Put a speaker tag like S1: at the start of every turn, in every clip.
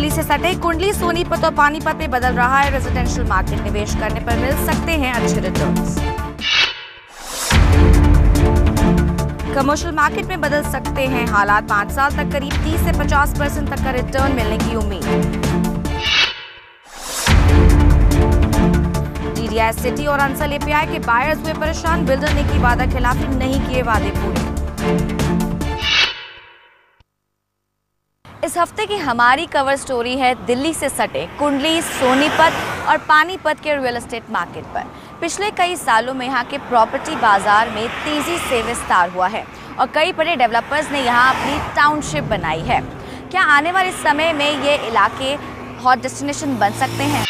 S1: दिल्ली से सटे कुंडली, सोनीपत और पानीपत में बदल रहा है रेजिडेंशियल मार्केट। निवेश करने पर मिल सकते हैं अच्छे रिटर्न्स। कमर्शियल मार्केट में बदल सकते हैं हालात। 5 साल तक करीब 30 से 50% तक का रिटर्न मिलने की उम्मीद। डीडीआई सिटी और अंसल एपीआई के बायर्स हुए परेशान। बिल्डर ने की वादा खिलाफी, नहीं किए वादे पूरे। इस हफ्ते की हमारी कवर स्टोरी है दिल्ली से सटे कुंडली, सोनीपत और पानीपत के रियल एस्टेट मार्केट पर। पिछले कई सालों में यहाँ के प्रॉपर्टी बाजार में तेजी से विस्तार हुआ है और कई बड़े डेवलपर्स ने यहाँ अपनी टाउनशिप बनाई है। क्या आने वाले समय में ये इलाके हॉट डेस्टिनेशन बन सकते हैं?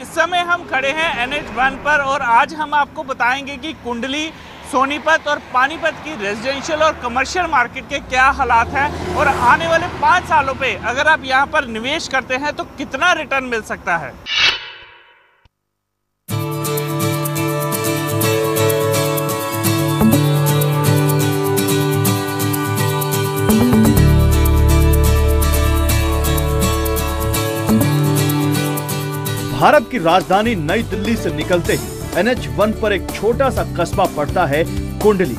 S2: इस समय हम खड़े हैं NH1 पर और आज हम आपको बताएंगे कि कुंडली, सोनीपत और पानीपत की रेजिडेंशियल और कमर्शियल मार्केट के क्या हालात हैं और आने वाले 5 सालों पे अगर आप यहाँ पर निवेश करते हैं तो कितना रिटर्न मिल सकता है।
S3: भारत की राजधानी नई दिल्ली से निकलते ही NH1 पर एक छोटा सा कस्बा पड़ता है कुंडली,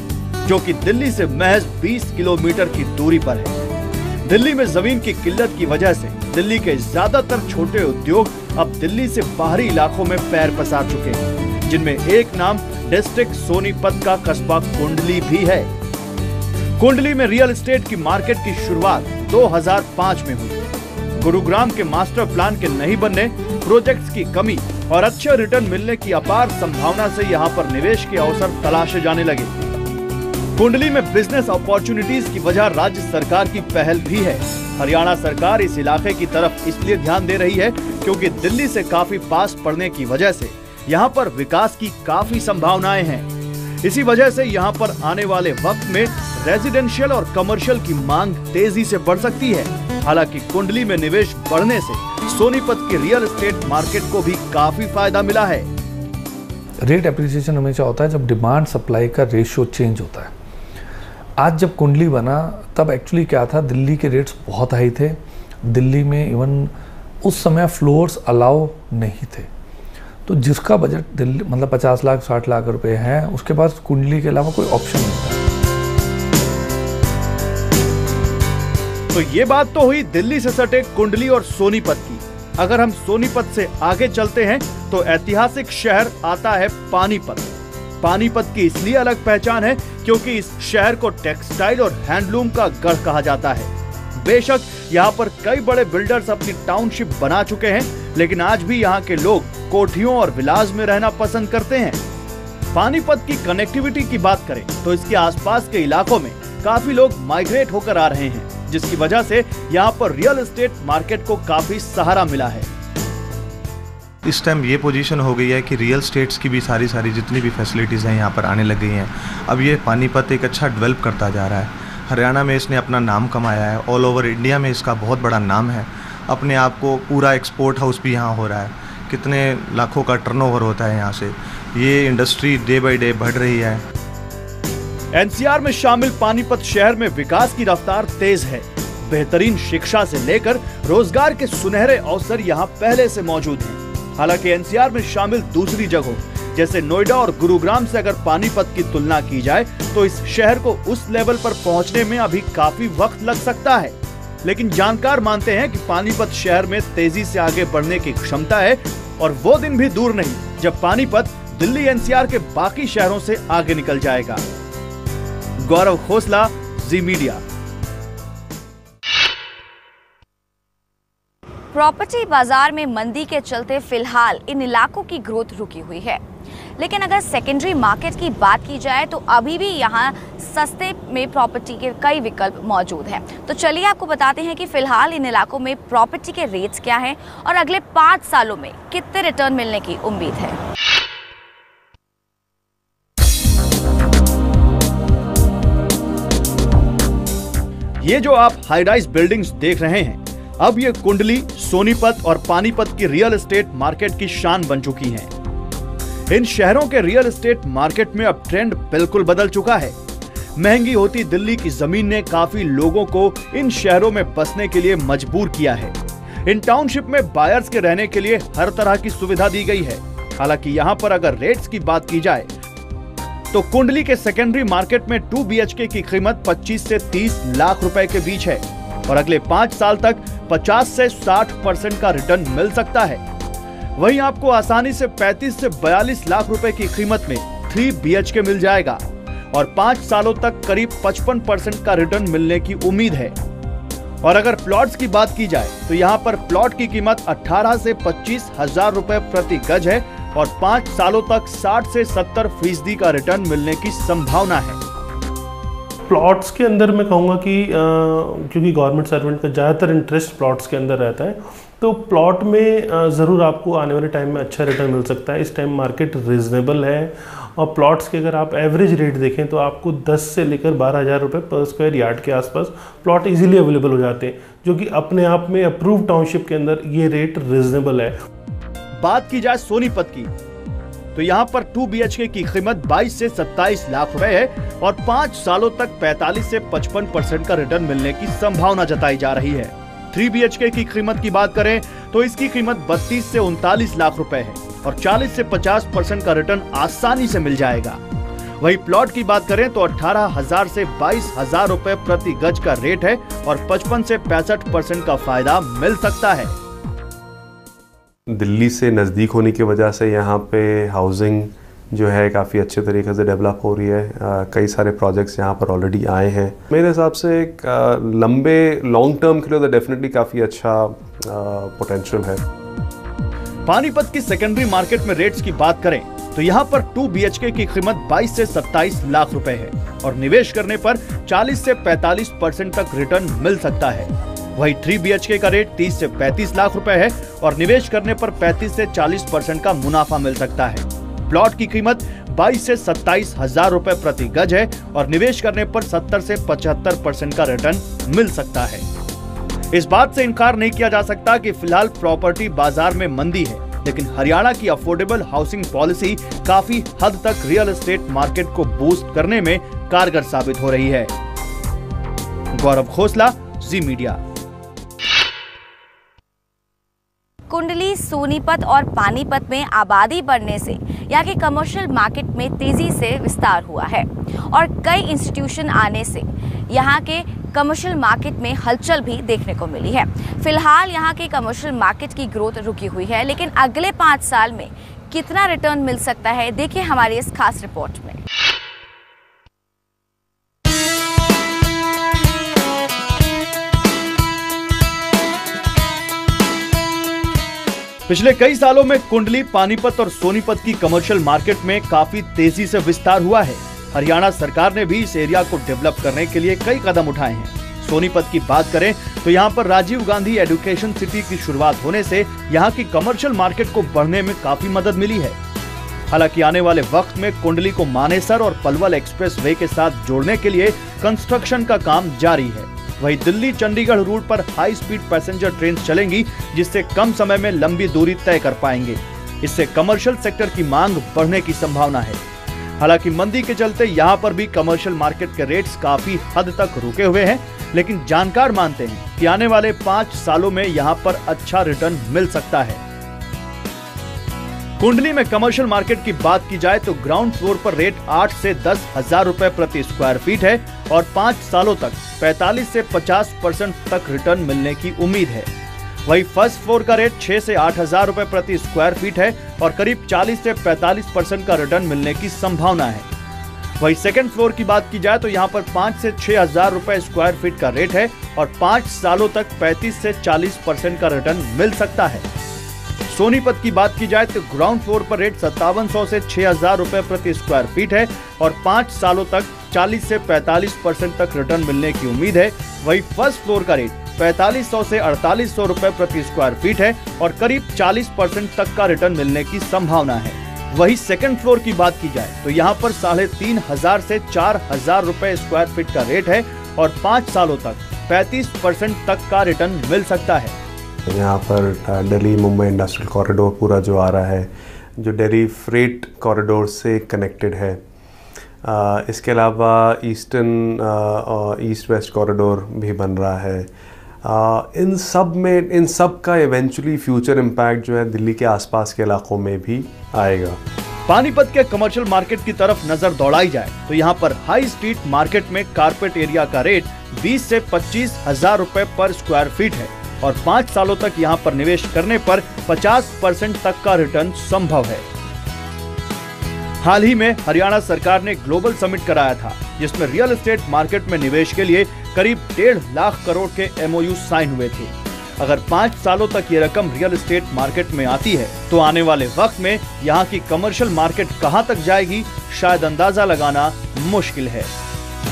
S3: जो कि दिल्ली से महज 20 किलोमीटर की दूरी पर है। दिल्ली में जमीन की किल्लत की वजह से दिल्ली के ज्यादातर छोटे उद्योग अब दिल्ली से बाहरी इलाकों में पैर पसार चुके हैं, जिनमें एक नाम डिस्ट्रिक्ट सोनीपत का कस्बा कुंडली भी है। कुंडली में रियल एस्टेट की मार्केट की शुरुआत 2005 में हुई। गुरुग्राम के मास्टर प्लान के नहीं बनने, प्रोजेक्ट्स की कमी और अच्छे रिटर्न मिलने की अपार संभावना से यहाँ पर निवेश के अवसर तलाशे जाने लगे। कुंडली में बिजनेस अपॉर्चुनिटीज की वजह राज्य सरकार की पहल भी है। हरियाणा सरकार इस इलाके की तरफ इसलिए ध्यान दे रही है क्योंकि दिल्ली से काफी पास पड़ने की वजह से यहाँ पर विकास की काफी संभावनाएं हैं। इसी वजह से यहाँ पर आने वाले वक्त में रेजिडेंशियल और कमर्शियल की मांग तेजी से बढ़ सकती है। हालांकि कुंडली में निवेश बढ़ने से सोनीपत की रियल एस्टेट मार्केट को भी काफी फायदा मिला है।
S4: रेट एप्रिसिएशन हमेशा होता है जब डिमांड सप्लाई का रेशियो चेंज होता है। आज जब कुंडली बना तब एक्चुअली क्या था, दिल्ली के रेट्स बहुत हाई थे। दिल्ली में इवन उस समय फ्लोर्स अलाउ नहीं थे, तो जिसका बजट दिल्ली मतलब 50 लाख 60 लाख रुपए है, उसके पास कुंडली के अलावा कोई ऑप्शन नहीं था।
S3: तो ये बात तो हुई दिल्ली से सटे कुंडली और सोनीपत की। अगर हम सोनीपत से आगे चलते हैं तो ऐतिहासिक शहर आता है पानीपत। पानीपत की इसलिए अलग पहचान है क्योंकि इस शहर को टेक्सटाइल और हैंडलूम का गढ़ कहा जाता है। बेशक यहाँ पर कई बड़े बिल्डर्स अपनी टाउनशिप बना चुके हैं, लेकिन आज भी यहाँ के लोग कोठियों और विलास में रहना पसंद करते हैं। पानीपत की कनेक्टिविटी की बात करें तो इसके आसपास के इलाकों में काफी लोग माइग्रेट होकर आ रहे हैं, जिसकी वजह से यहाँ पर रियल एस्टेट मार्केट को काफी सहारा मिला है।
S5: इस टाइम ये पोजीशन हो गई है कि रियल स्टेट्स की भी सारी जितनी भी फैसिलिटीज़ हैं यहाँ पर आने लग गई हैं। अब ये पानीपत एक अच्छा डेवलप करता जा रहा है। हरियाणा में इसने अपना नाम कमाया है, ऑल ओवर इंडिया में इसका बहुत बड़ा नाम है। अपने आप को पूरा एक्सपोर्ट हाउस भी यहाँ हो रहा है, कितने लाखों का टर्नओवर होता है यहाँ से। ये इंडस्ट्री डे बाई डे बढ़ रही है।
S3: NCR में शामिल पानीपत शहर में विकास की रफ्तार तेज है। बेहतरीन शिक्षा से लेकर रोजगार के सुनहरे अवसर यहाँ पहले से मौजूद हैं। हालांकि NCR में शामिल दूसरी जगहों जैसे नोएडा और गुरुग्राम से अगर पानीपत की तुलना की जाए तो इस शहर को उस लेवल पर पहुंचने में अभी काफी वक्त लग सकता है। लेकिन जानकार मानते हैं कि पानीपत शहर में तेजी से आगे बढ़ने की क्षमता है और वो दिन भी दूर नहीं जब पानीपत दिल्ली NCR के बाकी शहरों से आगे निकल जाएगा। गौरव खोसला, जी मीडिया।
S1: प्रॉपर्टी बाजार में मंदी के चलते फिलहाल इन इलाकों की ग्रोथ रुकी हुई है, लेकिन अगर सेकेंडरी मार्केट की बात की जाए तो अभी भी यहाँ सस्ते में प्रॉपर्टी के कई विकल्प मौजूद हैं। तो चलिए आपको बताते हैं कि फिलहाल इन इलाकों में प्रॉपर्टी के रेट्स क्या हैं और अगले 5 सालों में कितने रिटर्न मिलने की उम्मीद है।
S3: ये जो आप हाई राइज बिल्डिंग्स देख रहे हैं, अब ये कुंडली, सोनीपत और पानीपत की रियल एस्टेट मार्केट की शान बन चुकी हैं। इन शहरों के रियल एस्टेट मार्केट में अब ट्रेंड बिल्कुल बदल चुका है। महंगी होती दिल्ली की जमीन ने काफी लोगों को इन शहरों में बसने के लिए मजबूर किया है। इन टाउनशिप में बायर्स के रहने के लिए हर तरह की सुविधा दी गई है। हालांकि यहाँ पर अगर रेट्स की बात की जाए तो कुंडली के सेकेंडरी मार्केट में 2 BHK की कीमत 25 से 30 लाख रुपए के बीच है और अगले 5 साल तक 50 से 60% का रिटर्न मिल सकता है। वहीं आपको आसानी से 35 से 42 लाख रुपए की कीमत में 3 BHK मिल जाएगा और 5 सालों तक करीब 55% का रिटर्न मिलने की उम्मीद है। और अगर प्लॉट्स की बात की जाए तो यहाँ पर प्लॉट की कीमत 18 से 25 हजार रुपए प्रति गज है और 5 सालों तक 60 से 70% का रिटर्न मिलने की संभावना है।
S6: प्लॉट्स के अंदर मैं कहूँगा कि क्योंकि गवर्नमेंट सर्वेंट का ज़्यादातर इंटरेस्ट प्लॉट्स के अंदर रहता है, तो प्लॉट में ज़रूर आपको आने वाले टाइम में अच्छा रिटर्न मिल सकता है। इस टाइम मार्केट रिजनेबल है और प्लॉट्स के अगर आप एवरेज रेट देखें तो आपको 10 से लेकर 12,000 रुपये पर स्क्वायर यार्ड के आसपास प्लॉट इजीली अवेलेबल हो जाते हैं, जो कि अपने आप में अप्रूव टाउनशिप के अंदर ये रेट रिजनेबल है।
S3: बात की जाए सोनीपत की तो यहाँ पर 2 BHK की कीमत 22 से 27 लाख रुपए है और 5 सालों तक 45 से 55% का रिटर्न मिलने की संभावना जताई जा रही है। 3 BHK की कीमत की बात करें तो इसकी कीमत 32 से 39 लाख रुपए है और 40 से 50% का रिटर्न आसानी से मिल जाएगा। वही प्लॉट की बात करें तो 18,000 से 22,000 रुपए प्रति गज का रेट है और 55 से 65% का फायदा मिल सकता है।
S7: दिल्ली से नज़दीक होने की वजह से यहाँ पे हाउसिंग जो है काफ़ी अच्छे तरीके से डेवलप हो रही है। कई सारे प्रोजेक्ट्स यहाँ पर ऑलरेडी आए हैं। मेरे हिसाब से एक लंबे लॉन्ग टर्म के लिए तो डेफिनेटली काफ़ी अच्छा पोटेंशियल है।
S3: पानीपत की सेकेंडरी मार्केट में रेट्स की बात करें तो यहाँ पर 2 BHK की कीमत 22 से 27 लाख रुपए है और निवेश करने पर 40 से 45% तक रिटर्न मिल सकता है। वही 3 BHK का रेट 30 से 35 लाख रुपए है और निवेश करने पर 35 से 40% का मुनाफा मिल सकता है। प्लॉट की कीमत 22 से 27 हजार रुपए प्रति गज है और निवेश करने पर 70 से 75% का रिटर्न मिल सकता है। इस बात से इनकार नहीं किया जा सकता कि फिलहाल प्रॉपर्टी बाजार में मंदी है, लेकिन हरियाणा की अफोर्डेबल हाउसिंग पॉलिसी काफी हद तक रियल एस्टेट मार्केट को बूस्ट करने में कारगर साबित हो रही है। गौरव खोसला, जी मीडिया।
S1: कुंडली, सोनीपत और पानीपत में आबादी बढ़ने से यहाँ के कमर्शियल मार्केट में तेजी से विस्तार हुआ है और कई इंस्टीट्यूशन आने से यहाँ के कमर्शियल मार्केट में हलचल भी देखने को मिली है। फिलहाल यहाँ के कमर्शियल मार्केट की ग्रोथ रुकी हुई है, लेकिन अगले 5 साल में कितना रिटर्न मिल सकता है, देखिए हमारी इस खास रिपोर्ट में।
S3: पिछले कई सालों में कुंडली, पानीपत और सोनीपत की कमर्शियल मार्केट में काफी तेजी से विस्तार हुआ है। हरियाणा सरकार ने भी इस एरिया को डेवलप करने के लिए कई कदम उठाए हैं। सोनीपत की बात करें तो यहाँ पर राजीव गांधी एजुकेशन सिटी की शुरुआत होने से यहाँ की कमर्शियल मार्केट को बढ़ने में काफी मदद मिली है। हालांकि आने वाले वक्त में कुंडली को मानेसर और पलवल एक्सप्रेस वे के साथ जोड़ने के लिए कंस्ट्रक्शन का काम जारी है। वहीं दिल्ली चंडीगढ़ रूट पर हाई स्पीड पैसेंजर ट्रेन चलेंगी, जिससे कम समय में लंबी दूरी तय कर पाएंगे। इससे कमर्शियल सेक्टर की मांग बढ़ने की संभावना है। हालांकि मंदी के चलते यहाँ पर भी कमर्शियल मार्केट के रेट्स काफी हद तक रुके हुए हैं, लेकिन जानकार मानते हैं कि आने वाले 5 सालों में यहाँ पर अच्छा रिटर्न मिल सकता है। कुंडली में कमर्शियल मार्केट की बात की जाए तो ग्राउंड फ्लोर पर रेट 8 से 10 हजार रुपए प्रति स्क्वायर फीट है और 5 सालों तक 45 से 50% तक रिटर्न मिलने की उम्मीद है। वही फर्स्ट फ्लोर का रेट 6 से 8 हजार रुपए प्रति स्क्वायर फीट है और करीब 40 से 45% का रिटर्न मिलने की संभावना है। वही सेकंड फ्लोर की बात की जाए तो यहाँ पर 5 से 6 हजार रुपए स्क्वायर फीट का रेट है और 5 सालों तक 35 से 40% का रिटर्न मिल सकता है। सोनीपत की बात की जाए तो ग्राउंड फ्लोर पर रेट 5700 से 6000 रुपए प्रति स्क्वायर फीट है और 5 सालों तक 40 से 45% तक रिटर्न मिलने की उम्मीद है। वही फर्स्ट फ्लोर का रेट 4500 से 4800 रुपए प्रति स्क्वायर फीट है और करीब 40% तक का रिटर्न मिलने की संभावना है। वही सेकंड फ्लोर की बात की जाए तो यहाँ पर 3500 से 4000 रुपए स्क्वायर फीट का रेट है और 5 सालों तक 35% तक का रिटर्न मिल सकता है।
S7: यहाँ पर दिल्ली मुंबई इंडस्ट्रियल कॉरिडोर पूरा जो आ रहा है, जो दिल्ली फ्रेट कॉरिडोर से कनेक्टेड है, इसके अलावा ईस्ट वेस्ट कॉरिडोर भी बन रहा है। इन सब का इवेंचुअली फ्यूचर इम्पैक्ट जो है दिल्ली के आसपास के इलाकों में भी आएगा।
S3: पानीपत के कमर्शियल मार्केट की तरफ नजर दौड़ाई जाए तो यहाँ पर हाई स्ट्रीट मार्केट में कारपेट एरिया का रेट 20 से 25,000 रुपए पर स्क्वायर फीट है और 5 सालों तक यहाँ पर निवेश करने पर 50% तक का रिटर्न संभव है। हाल ही में हरियाणा सरकार ने ग्लोबल समिट कराया था जिसमें रियल एस्टेट मार्केट में निवेश के लिए करीब 1.5 लाख करोड़ के MOU साइन हुए थे। अगर 5 सालों तक ये रकम रियल एस्टेट मार्केट में आती है तो आने वाले वक्त में यहाँ की कमर्शियल मार्केट कहाँ तक जाएगी शायद अंदाजा लगाना मुश्किल है।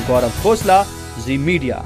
S3: गौरव खोसला, जी मीडिया।